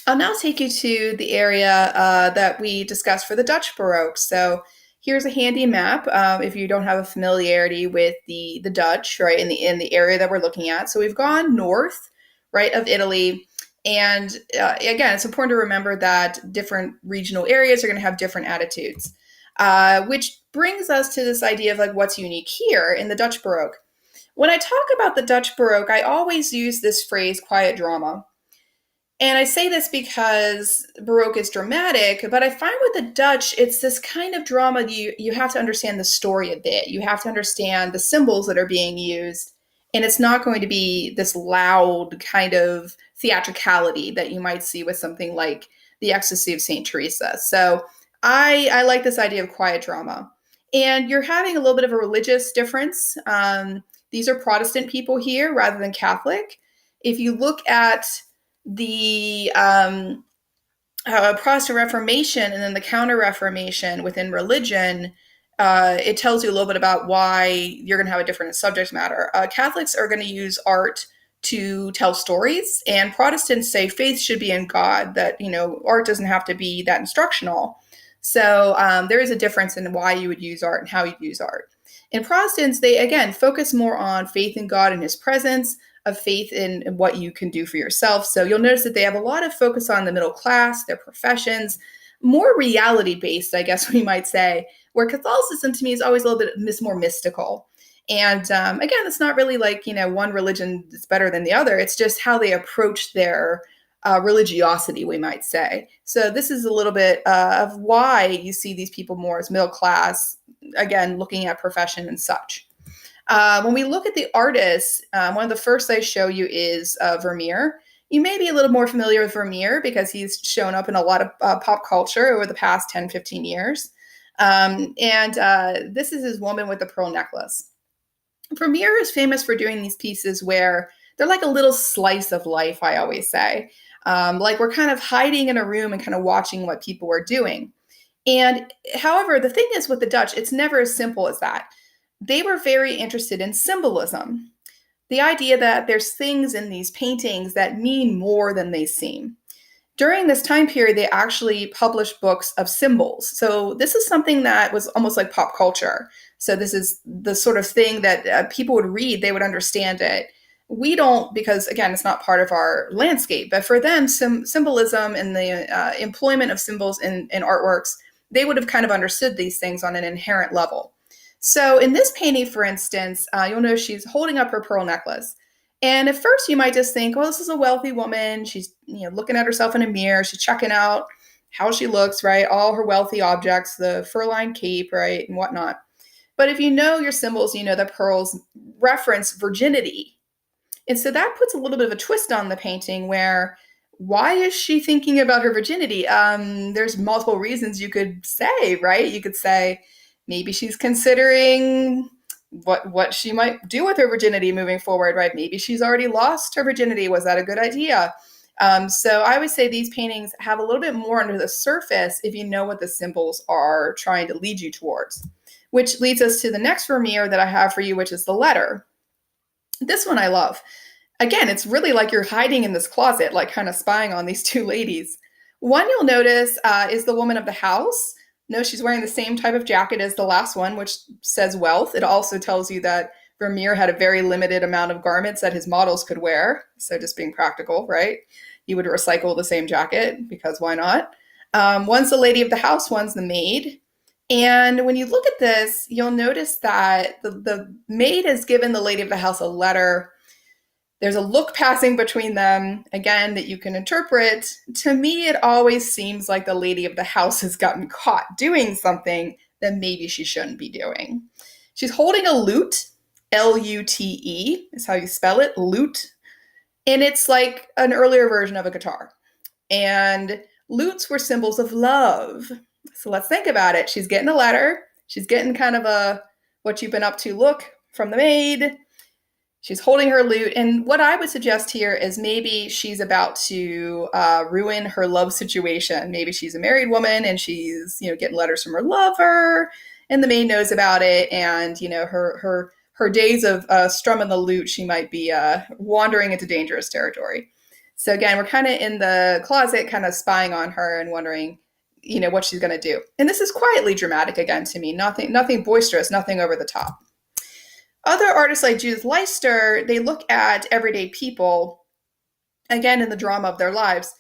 I'll now take you to the area that we discussed for the Dutch Baroque. So here's a handy map if you don't have a familiarity with the Dutch, right, in the area that we're looking at. So we've gone north, right, of Italy. And again, it's important to remember that different regional areas are going to have different attitudes, which brings us to this idea of like what's unique here in the Dutch Baroque. When I talk about the Dutch Baroque, I always use this phrase quiet drama. And I say this because Baroque is dramatic, but I find with the Dutch, it's this kind of drama you have to understand the story a bit. You have to understand the symbols that are being used. And it's not going to be this loud kind of theatricality that you might see with something like The Ecstasy of St. Teresa. So I like this idea of quiet drama. And you're having a little bit of a religious difference. These are Protestant people here rather than Catholic. If you look at the Protestant Reformation and then the Counter Reformation within religion, it tells you a little bit about why you're going to have a different subject matter. Catholics are going to use art to tell stories, and Protestants say faith should be in God, that, art doesn't have to be that instructional. So there is a difference in why you would use art and how you use art. In Protestants, they again focus more on faith in God and his presence, of faith in what you can do for yourself. So you'll notice that they have a lot of focus on the middle class, their professions, more reality based, I guess we might say, where Catholicism to me is always a little bit more mystical. And again, it's not really like, one religion is better than the other. It's just how they approach their religiosity, we might say. So this is a little bit of why you see these people more as middle class, again, looking at profession and such. When we look at the artists, one of the first I show you is Vermeer. You may be a little more familiar with Vermeer because he's shown up in a lot of pop culture over the past 10, 15 years. And this is his woman with the pearl necklace. Vermeer is famous for doing these pieces where they're like a little slice of life, I always say. Like we're kind of hiding in a room and kind of watching what people are doing. And however, the thing is with the Dutch, it's never as simple as that. They were very interested in symbolism, the idea that there's things in these paintings that mean more than they seem. During this time period, they actually published books of symbols. So this is something that was almost like pop culture. So this is the sort of thing that people would read, they would understand it. We don't, because again, it's not part of our landscape. But for them, symbolism and the employment of symbols in artworks, they would have kind of understood these things on an inherent level. So in this painting, for instance, you'll notice she's holding up her pearl necklace. And at first you might just think, well, this is a wealthy woman. She's looking at herself in a mirror. She's checking out how she looks, right? All her wealthy objects, the fur-lined cape, right, and whatnot. But if you know your symbols, you know that pearls reference virginity. And so that puts a little bit of a twist on the painting where why is she thinking about her virginity? There's multiple reasons you could say, right? You could say, maybe she's considering what she might do with her virginity moving forward, right? Maybe she's already lost her virginity. Was that a good idea? So I would say these paintings have a little bit more under the surface if you know what the symbols are trying to lead you towards, which leads us to the next Vermeer that I have for you, which is the letter. This one I love. Again, it's really like you're hiding in this closet, like kind of spying on these two ladies. One you'll notice is the woman of the house. No, she's wearing the same type of jacket as the last one, which says wealth. It also tells you that Vermeer had a very limited amount of garments that his models could wear. So just being practical, right? You would recycle the same jacket because why not? One's the lady of the house, one's the maid. And when you look at this, you'll notice that the maid has given the lady of the house a letter. There's a look passing between them, again, that you can interpret. To me, it always seems like the lady of the house has gotten caught doing something that maybe she shouldn't be doing. She's holding a lute, Lute is how you spell it, lute. And it's like an earlier version of a guitar. And lutes were symbols of love. So let's think about it. She's getting a letter. She's getting kind of a what you've been up to look from the maid. She's holding her lute. And what I would suggest here is maybe she's about to ruin her love situation. Maybe she's a married woman and she's, getting letters from her lover and the maid knows about it. And, her days of strumming the lute, she might be wandering into dangerous territory. So again, we're kind of in the closet, kind of spying on her and wondering, what she's going to do. And this is quietly dramatic again to me. Nothing boisterous, nothing over the top. Other artists like Judith Leister, they look at everyday people again in the drama of their lives.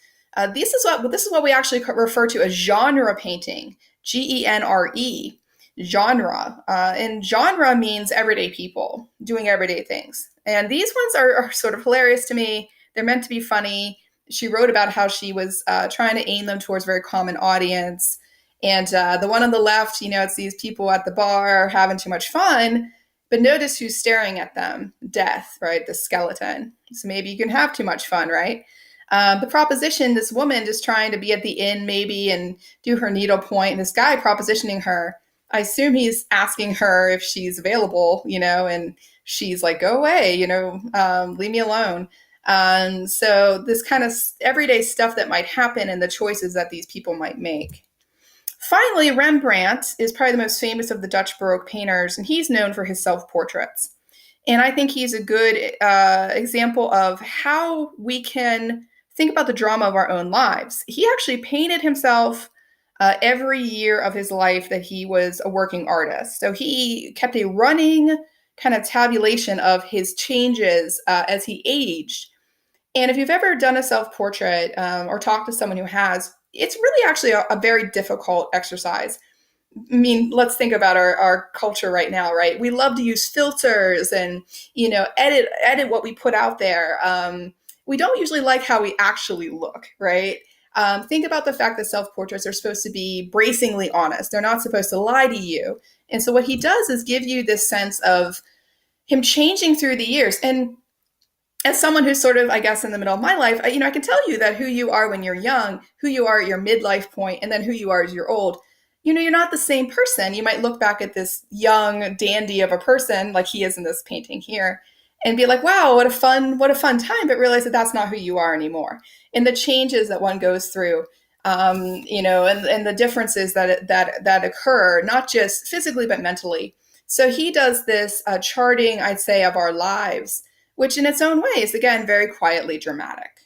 This is what we actually refer to as genre painting. Genre, genre, and genre means everyday people doing everyday things. And these ones are sort of hilarious to me. They're meant to be funny. She wrote about how she was trying to aim them towards a very common audience. And the one on the left, it's these people at the bar having too much fun. But notice who's staring at them: death, right? The skeleton. So maybe you can have too much fun, right? The proposition, this woman just trying to be at the inn maybe and do her needlepoint, and this guy propositioning her. I assume he's asking her if she's available, and she's like, go away, leave me alone. So this kind of everyday stuff that might happen and the choices that these people might make. Finally, Rembrandt is probably the most famous of the Dutch Baroque painters, and he's known for his self-portraits. And I think he's a good example of how we can think about the drama of our own lives. He actually painted himself every year of his life that he was a working artist. So he kept a running kind of tabulation of his changes as he aged. And if you've ever done a self portrait or talked to someone who has, it's really actually a very difficult exercise. I mean, let's think about our culture right now, right? We love to use filters and, edit what we put out there. We don't usually like how we actually look, right? Think about the fact that self-portraits are supposed to be bracingly honest. They're not supposed to lie to you. And so what he does is give you this sense of him changing through the years. And as someone who's sort of, I guess, in the middle of my life, I can tell you that who you are when you're young, who you are at your midlife point, and then who you are as you're old, you're not the same person. You might look back at this young dandy of a person like he is in this painting here and be like, wow, what a fun time, but realize that that's not who you are anymore. And the changes that one goes through, and the differences that occur, not just physically, but mentally. So he does this charting, I'd say, of our lives, which in its own way is, again, very quietly dramatic.